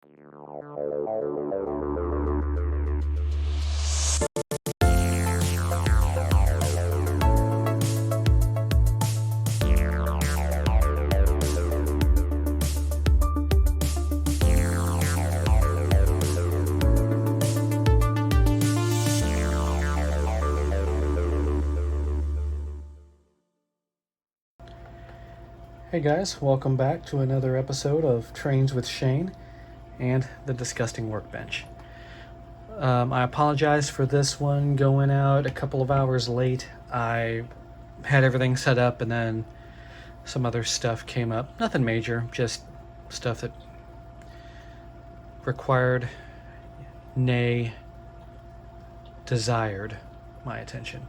Hey guys, welcome back to another episode of Trains with Shane and the Disgusting Workbench. I apologize for this one going out a couple of hours late. I had everything set up and then some other stuff came up. Nothing major, just stuff that required, nay, desired my attention.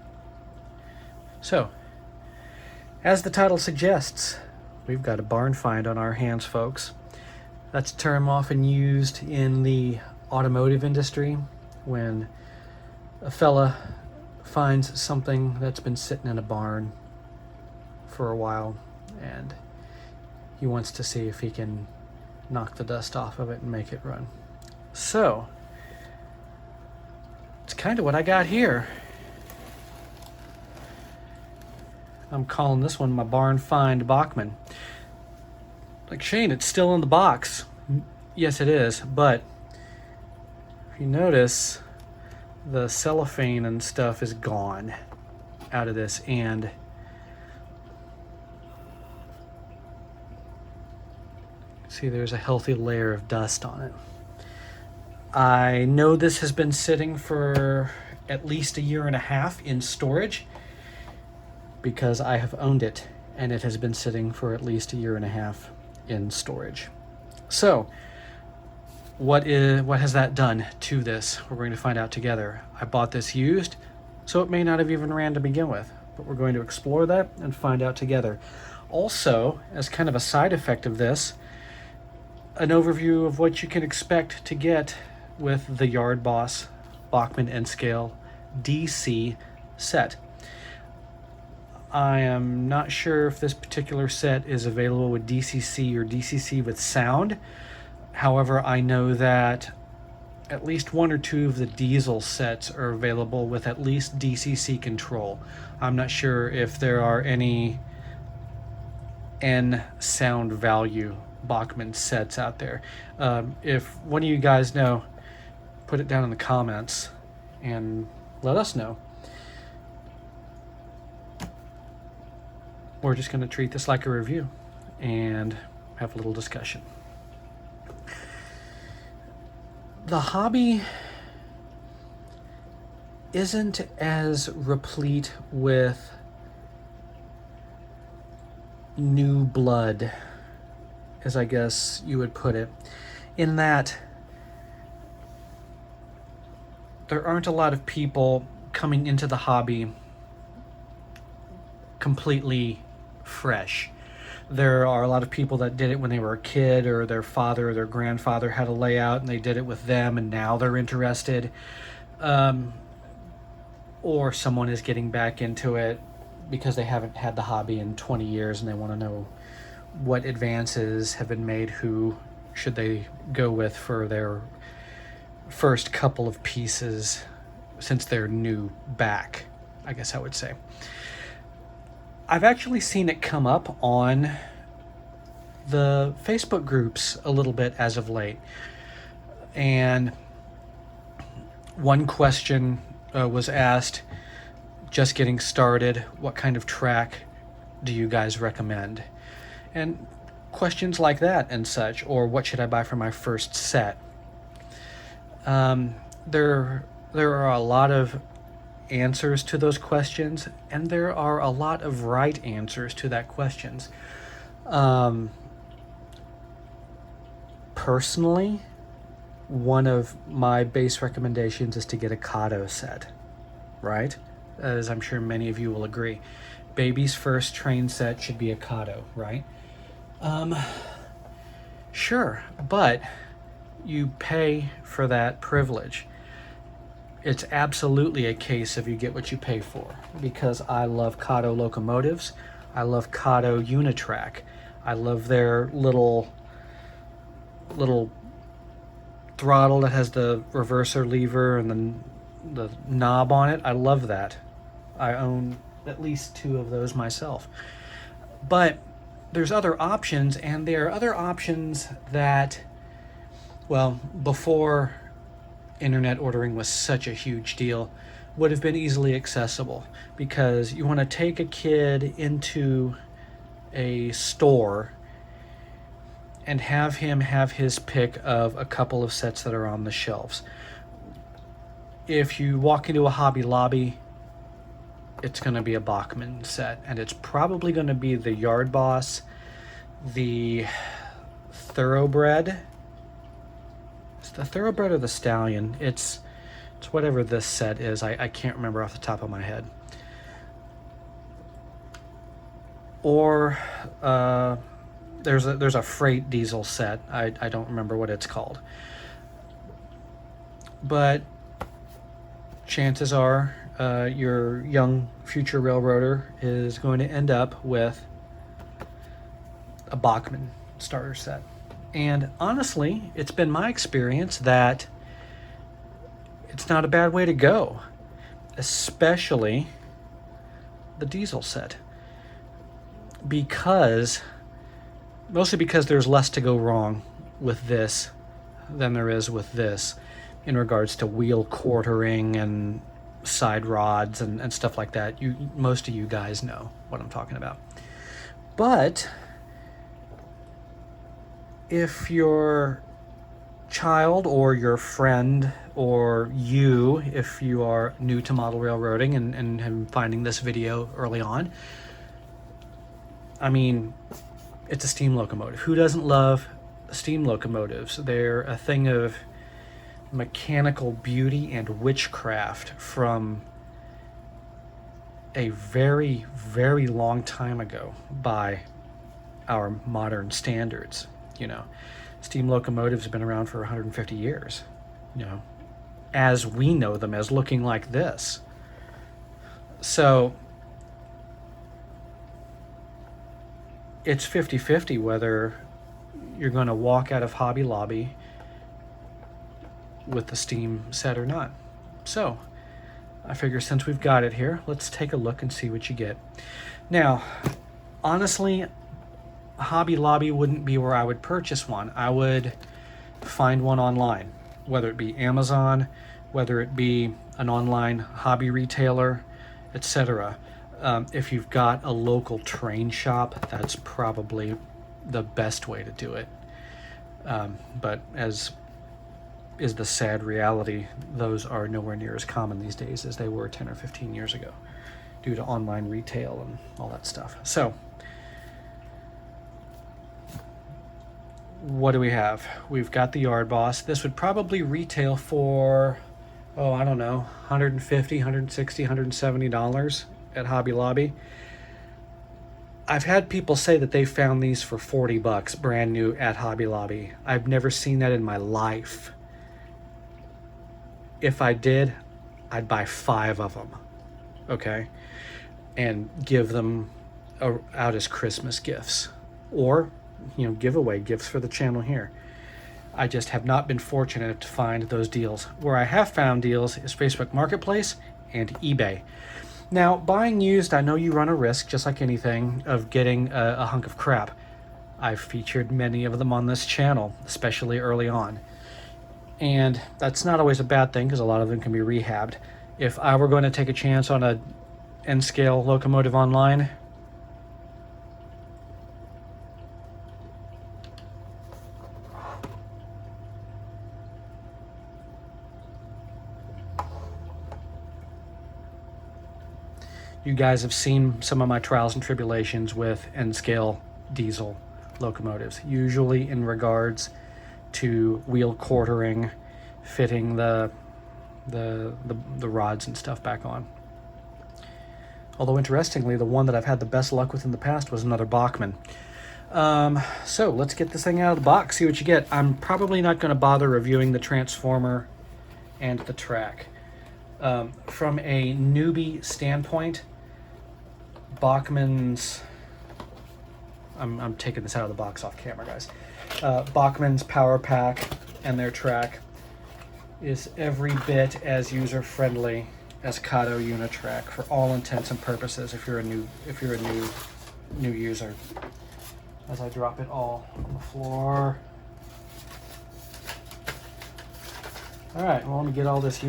So, as the title suggests, we've got a barn find on our hands, folks. That's a term often used in the automotive industry when a fella finds something that's been sitting in a barn for a while and he wants to see if he can knock the dust off of it and make it run. So, it's kind of what I got here. I'm calling this one my barn find Bachmann. Like, Shane, it's still in the box. Yes, it is, but if you notice, the cellophane and stuff is gone out of this, and see, there's a healthy layer of dust on it. I know this has been sitting for at least a year and a half in storage, because I have owned it and it has been sitting for at least a year and a half in storage. So, what has that done to this? We're going to find out together. I bought this used, so it may not have even ran to begin with, but we're going to explore that and find out together. Also, as kind of a side effect of this, an overview of what you can expect to get with the Yard Boss Bachmann N Scale DC set. I am not sure if this particular set is available with DCC or DCC with sound. However, I know that at least one or two of the diesel sets are available with at least DCC control. I'm not sure if there are any N sound value Bachmann sets out there. If one of you guys know, put it down in the comments and let us know. We're just going to treat this like a review and have a little discussion. The hobby isn't as replete with new blood as I guess you would put it, in that there aren't a lot of people coming into the hobby completely fresh. There are a lot of people that did it when they were a kid, or their father or their grandfather had a layout and they did it with them and now they're interested. Or someone is getting back into it because they haven't had the hobby in 20 years and they want to know what advances have been made, who should they go with for their first couple of pieces since they're new back, I guess I would say. I've actually seen it come up on the Facebook groups a little bit as of late. And one question was asked, just getting started, what kind of track do you guys recommend? And questions like that and such, or what should I buy for my first set? There are a lot of answers to those questions, and there are a lot of right answers to that questions. Personally, one of my base recommendations is to get a Kato set, right? As I'm sure many of you will agree. Baby's first train set should be a Kato, right? Sure, but you pay for that privilege. It's absolutely a case of you get what you pay for, because I love Kato locomotives. I love Kato Unitrack. I love their little throttle that has the reverser lever and the knob on it. I love that. I own at least 2 of those myself. But there's other options, and there are other options that, well, before internet ordering was such a huge deal, would have been easily accessible, because you want to take a kid into a store and have him have his pick of a couple of sets that are on the shelves. If you walk into a Hobby Lobby, it's going to be a Bachmann set, and it's probably going to be the Yard Boss, the Thoroughbred. It's the Thoroughbred or the Stallion. It's whatever this set is. I can't remember off the top of my head. Or there's a freight diesel set. I don't remember what it's called. But chances are your young future railroader is going to end up with a Bachmann starter set. And honestly, it's been my experience that it's not a bad way to go, especially the diesel set, mostly because there's less to go wrong with this than there is with this in regards to wheel quartering and side rods and stuff like that. Most of you guys know what I'm talking about. But if your child or your friend or you, if you are new to model railroading and finding this video early on, I mean, it's a steam locomotive. Who doesn't love steam locomotives? They're a thing of mechanical beauty and witchcraft from a very, very long time ago by our modern standards. You know, steam locomotives have been around for 150 years, you know, as we know them, as looking like this. So it's 50-50 whether you're going to walk out of Hobby Lobby with the steam set or not. So I figure since we've got it here, let's take a look and see what you get. Now, honestly, Hobby Lobby wouldn't be where I would purchase one. I would find one online, whether it be Amazon, whether it be an online hobby retailer, etc. If you've got a local train shop, that's probably the best way to do it. But as is the sad reality, those are nowhere near as common these days as they were 10 or 15 years ago due to online retail and all that stuff. So what do we have? We've got the Yard Boss. This would probably retail for, I don't know, $150, $160, $170 at Hobby Lobby. I've had people say that they found these for $40 brand new at Hobby Lobby. I've never seen that in my life. If I did, I'd buy 5 of them, okay, and give them out as Christmas gifts, or giveaway gifts for the channel here. I just have not been fortunate enough to find those deals. Where I have found deals is Facebook Marketplace and eBay. Now, buying used, I know you run a risk, just like anything, of getting a hunk of crap. I've featured many of them on this channel, especially early on. And that's not always a bad thing, because a lot of them can be rehabbed. If I were going to take a chance on a N Scale locomotive online, you guys have seen some of my trials and tribulations with N Scale diesel locomotives, usually in regards to wheel quartering, fitting the rods and stuff back on. Although interestingly, the one that I've had the best luck with in the past was another Bachmann. So let's get this thing out of the box, see what you get. I'm probably not going to bother reviewing the transformer and the track. From a newbie standpoint, Bachmann's, I'm taking this out of the box off camera, guys. Bachmann's power pack and their track is every bit as user-friendly as Kato Unitrack for all intents and purposes if you're a new user. As I drop it all on the floor. All right, well, let me get all this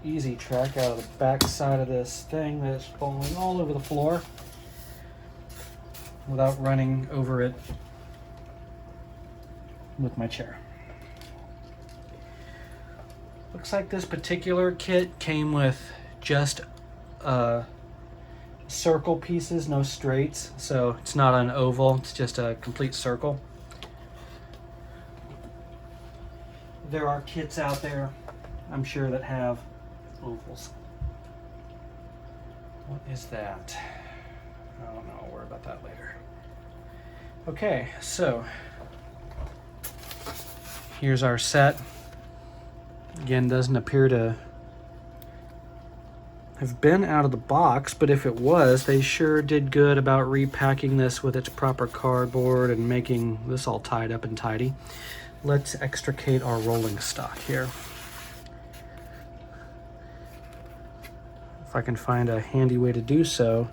easy track out of the back side of this thing that's falling all over the floor without running over it with my chair. Looks like this particular kit came with just circle pieces, no straights, so it's not an oval, it's just a complete circle. There are kits out there, I'm sure, that have ovals. What is that? I don't know, I'll worry about that later. Okay, so here's our set. Again, doesn't appear to have been out of the box, but if it was, they sure did good about repacking this with its proper cardboard and making this all tied up and tidy. Let's extricate our rolling stock here. If I can find a handy way to do so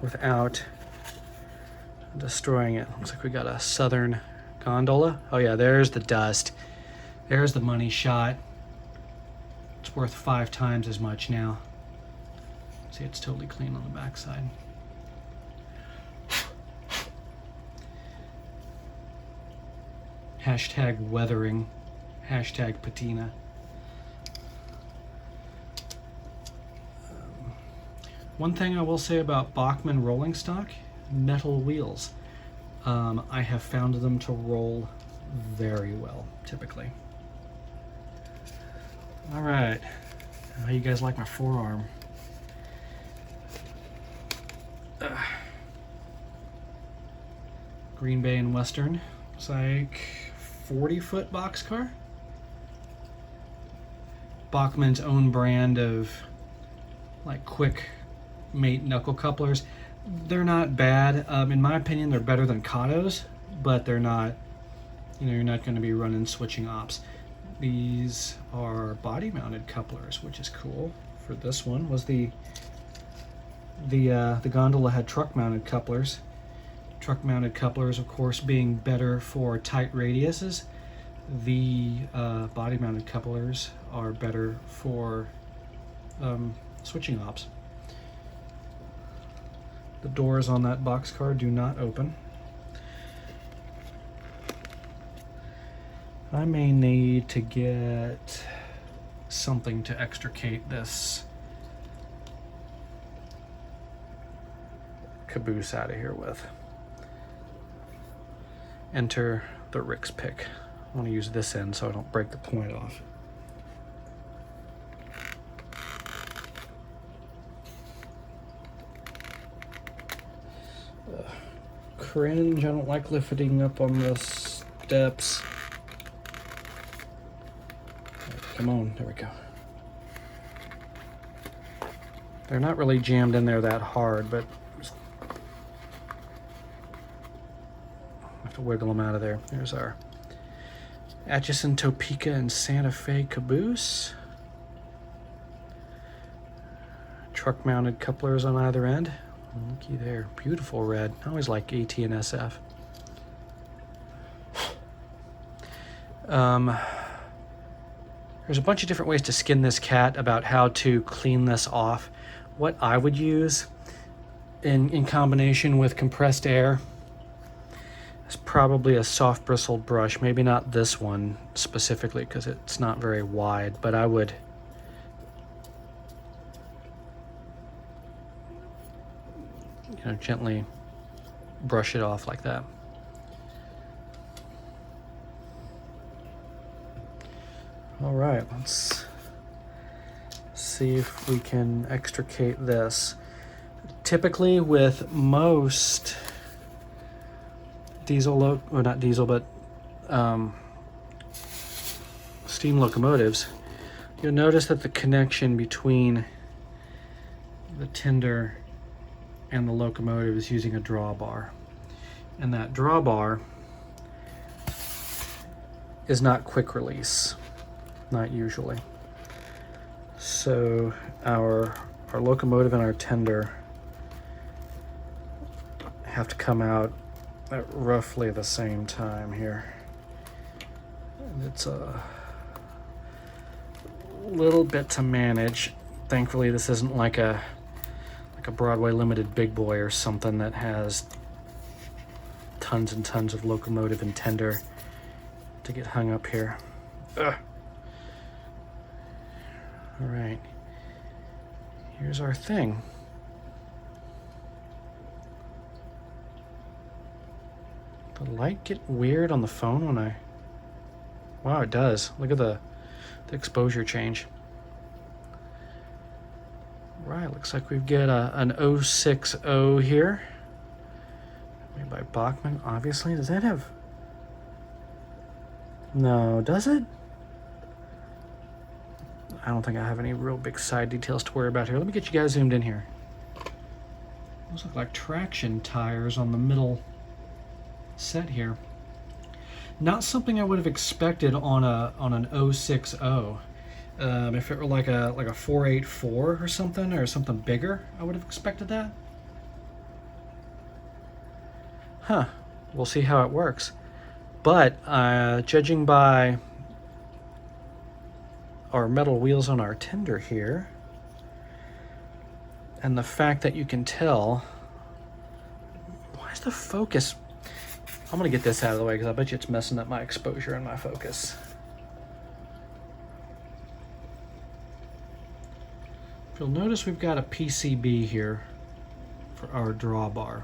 without destroying it. Looks like we got a southern gondola. Oh yeah, there's the dust. There's the money shot. It's worth 5 times as much now. See, it's totally clean on the backside. Hashtag weathering. Hashtag patina. One thing I will say about Bachmann rolling stock, metal wheels. I have found them to roll very well, typically. All right, how you guys like my forearm? Green Bay and Western. It's like 40-foot boxcar. Bachmann's own brand of like quick mate knuckle couplers. They're not bad. In my opinion, they're better than Kato's, but they're not, you're not going to be running switching ops. These are body mounted couplers, which is cool. For this one was the gondola had truck mounted couplers. Truck mounted couplers, of course, being better for tight radiuses. The body mounted couplers are better for switching ops. The doors on that boxcar do not open. I may need to get something to extricate this caboose out of here with. Enter the Rick's pick. I want to use this end so I don't break the point off. Cringe, I don't like lifting up on the steps. Come on, there we go. They're not really jammed in there that hard, but I have to wiggle them out of there. There's our Atchison, Topeka, and Santa Fe caboose. Truck mounted couplers on either end. Looky there, beautiful red. I always like AT and SF. There's a bunch of different ways to skin this cat about how to clean this off. What I would use in combination with compressed air is probably a soft bristled brush. Maybe not this one specifically because it's not very wide, but I would gently brush it off like that. All right, let's see if we can extricate this. Typically with most diesel, or not diesel, but steam locomotives, you'll notice that the connection between the tender and the locomotive is using a drawbar. And that drawbar is not quick release, not usually. So our locomotive and our tender have to come out at roughly the same time here. And it's a little bit to manage. Thankfully, this isn't like a Broadway Limited big boy or something that has tons and tons of locomotive and tender to get hung up here. Ugh. All right, here's our thing. The light get weird on the phone when I... Wow, it does. Look at the exposure change. Right, looks like we've got an 060 here. Made by Bachmann, obviously. Does that have... No, does it? I don't think I have any real big side details to worry about here. Let me get you guys zoomed in here. Those look like traction tires on the middle set here. Not something I would have expected on an 060. If it were like a 484 or something bigger, I would have expected that. Huh. We'll see how it works. But judging by our metal wheels on our tender here, and the fact that you can tell, why is the focus... I'm gonna get this out of the way because I bet you it's messing up my exposure and my focus. If you'll notice, we've got a PCB here for our drawbar.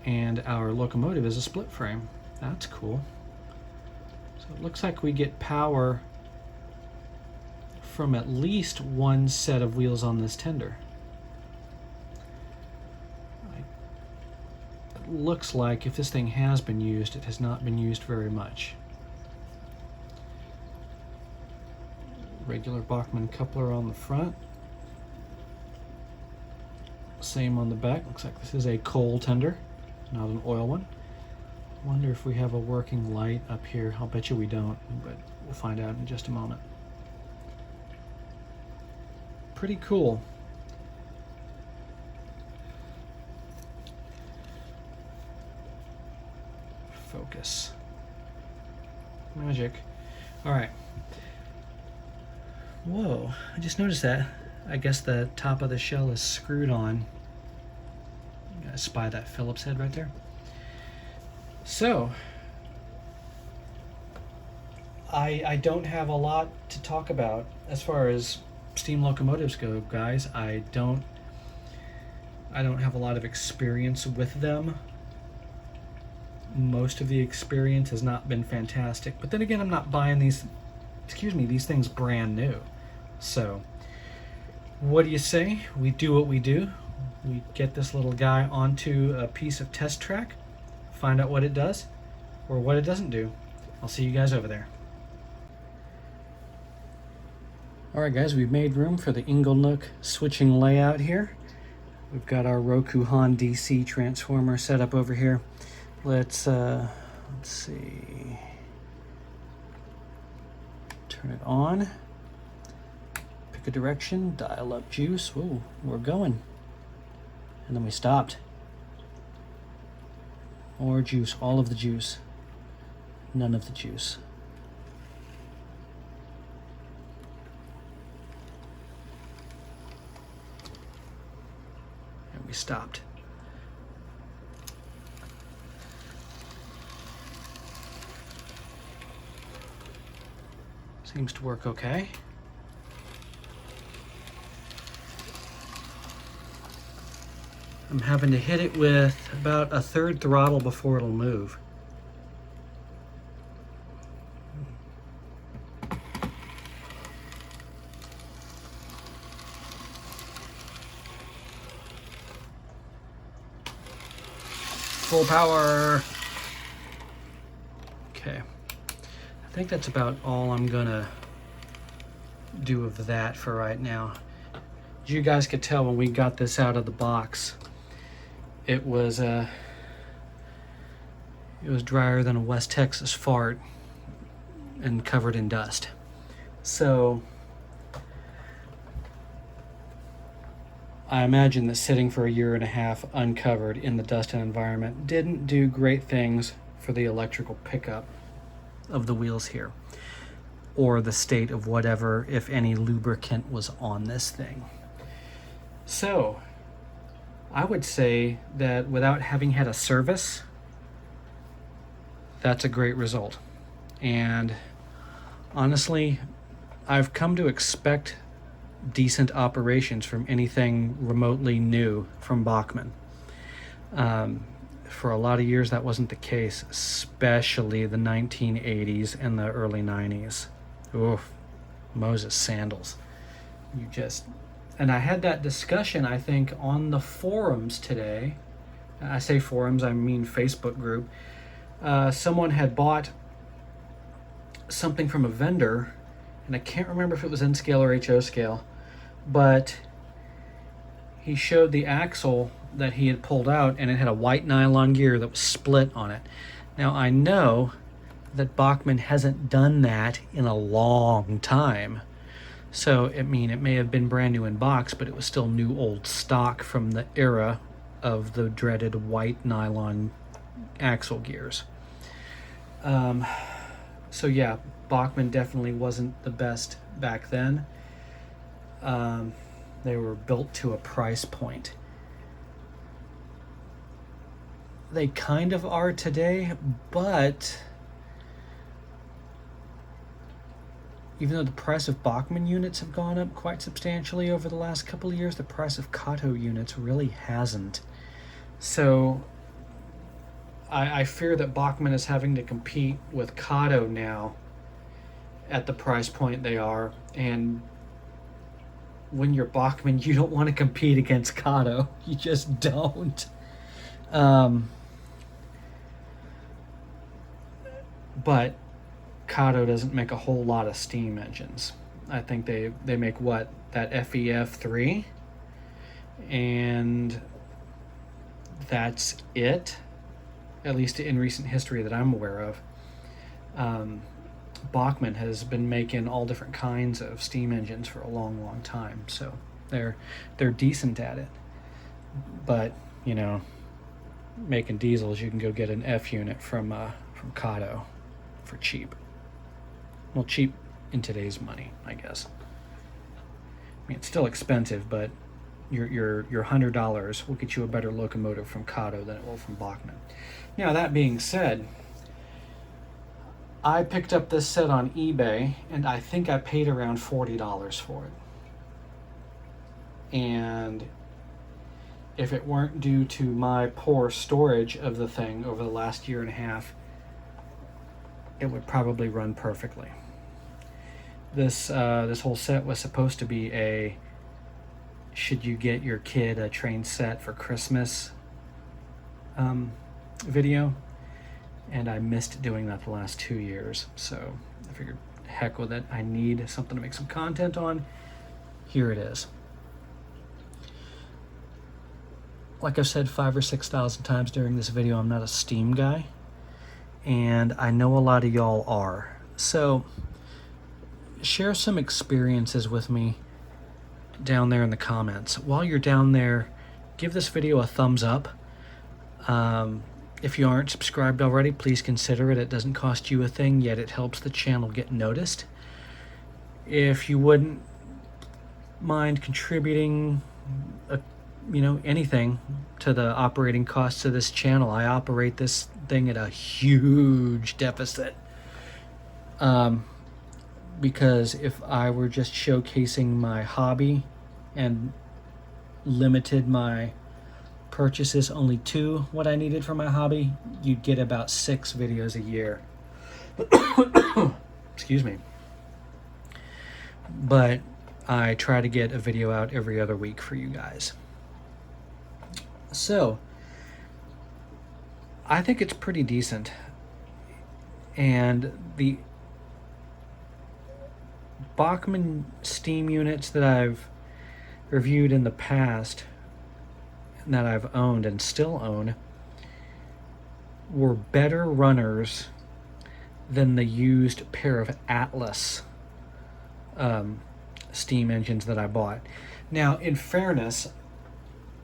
And our locomotive is a split frame. That's cool. So it looks like we get power from at least one set of wheels on this tender. It looks like if this thing has been used, it has not been used very much. Regular Bachmann coupler on the front. Same on the back. Looks like this is a coal tender, not an oil one. Wonder if we have a working light up here. I'll bet you we don't, but we'll find out in just a moment. Pretty cool. Focus. Magic. All right. Whoa, I just noticed that. I guess the top of the shell is screwed on. You guys spy that Phillips head right there? So, I don't have a lot to talk about as far as steam locomotives go, guys. I don't have a lot of experience with them. Most of the experience has not been fantastic, but then again, I'm not buying these things brand new. So, what do you say? We do what we do. We get this little guy onto a piece of test track, find out what it does or what it doesn't do. I'll see you guys over there. Alright guys, we've made room for the Inglenook switching layout here. We've got our Rokuhan DC transformer set up over here. Let's see. Turn it on. Pick a direction, dial up juice. Whoa, we're going. And then we stopped. More juice, all of the juice. None of the juice. And we stopped. Seems to work okay. I'm having to hit it with about a third throttle before it'll move. Full power. Okay. I think that's about all I'm gonna do of that for right now. As you guys could tell when we got this out of the box, it was It was drier than a West Texas fart and covered in dust. So I imagine that sitting for a year and a half uncovered in the dusted environment didn't do great things for the electrical pickup of the wheels here, or the state of whatever, if any, lubricant was on this thing. So I would say that without having had a service, that's a great result. And honestly, I've come to expect decent operations from anything remotely new from Bachmann. For a lot of years that wasn't the case, especially the 1980s and the early 90s. Oof, Moses sandals. And I had that discussion, I think, on the forums today. I say forums, I mean Facebook group. Someone had bought something from a vendor, and I can't remember if it was N scale or HO scale, but he showed the axle that he had pulled out, and it had a white nylon gear that was split on it. Now, I know that Bachmann hasn't done that in a long time. So, it may have been brand new in box, but it was still new old stock from the era of the dreaded white nylon axle gears. So yeah, Bachmann definitely wasn't the best back then. They were built to a price point. They kind of are today, but even though the price of Bachmann units have gone up quite substantially over the last couple of years, the price of Kato units really hasn't. So I fear that Bachmann is having to compete with Kato now at the price point they are. And when you're Bachmann, you don't want to compete against Kato. You just don't. But Kato doesn't make a whole lot of steam engines. I think they make that FEF3, and that's it, at least in recent history that I'm aware of. Bachmann has been making all different kinds of steam engines for a long time, so they're decent at it. But making diesels, you can go get an F unit from Kato for cheap. Well, cheap in today's money, I guess. It's still expensive, but your $100 will get you a better locomotive from Kato than it will from Bachmann. Now, that being said, I picked up this set on eBay, and I think I paid around $40 for it. And if it weren't due to my poor storage of the thing over the last year and a half, it would probably run perfectly. This whole set was supposed to be a should you get your kid a train set for Christmas video, and I missed doing that the last 2 years, so I figured heck with it, I need something to make some content on. Here it is. Like I've said 5,000 or 6,000 times during this video, I'm not a steam guy, and I know a lot of y'all are. So share some experiences with me down there in the comments. While you're down there, give this video a thumbs up. If you aren't subscribed already, please consider it. It doesn't cost you a thing, yet it helps the channel get noticed. If you wouldn't mind contributing anything to the operating costs of this channel, I operate this thing at a huge deficit. Because if I were just showcasing my hobby and limited my purchases only to what I needed for my hobby, you'd get about 6 videos a year. Excuse me. But I try to get a video out every other week for you guys. So I think it's pretty decent. And the Bachmann steam units that I've reviewed in the past, that I've owned and still own, were better runners than the used pair of Atlas steam engines that I bought. Now, in fairness,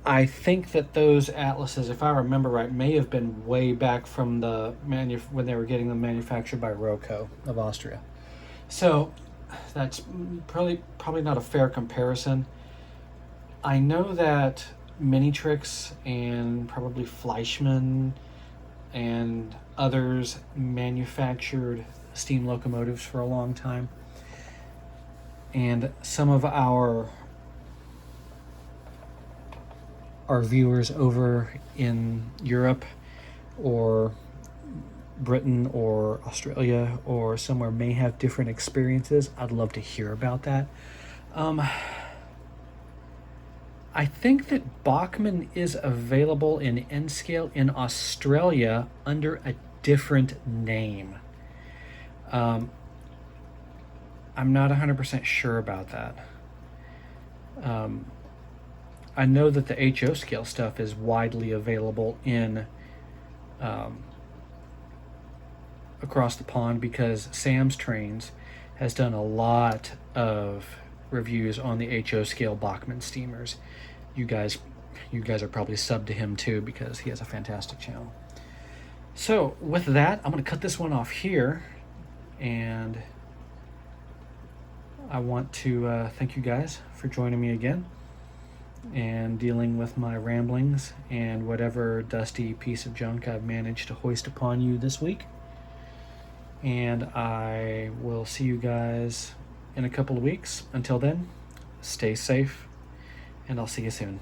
I think that those Atlases, if I remember right, may have been way back from the when they were getting them manufactured by Roco of Austria. So that's probably not a fair comparison. I know that Minitrix and probably Fleischmann and others manufactured steam locomotives for a long time. And some of our viewers over in Europe or Britain or Australia or somewhere may have different experiences. I'd love to hear about that. I think that Bachmann is available in N Scale in Australia under a different name. I'm not 100% sure about that. I know that the HO scale stuff is widely available in across the pond because Sam's Trains has done a lot of reviews on the HO scale Bachmann steamers. You guys are probably subbed to him too because he has a fantastic channel. So with that, I'm going to cut this one off here, and I want to thank you guys for joining me again and dealing with my ramblings and whatever dusty piece of junk I've managed to hoist upon you this week. And I will see you guys in a couple of weeks. Until then, stay safe, and I'll see you soon.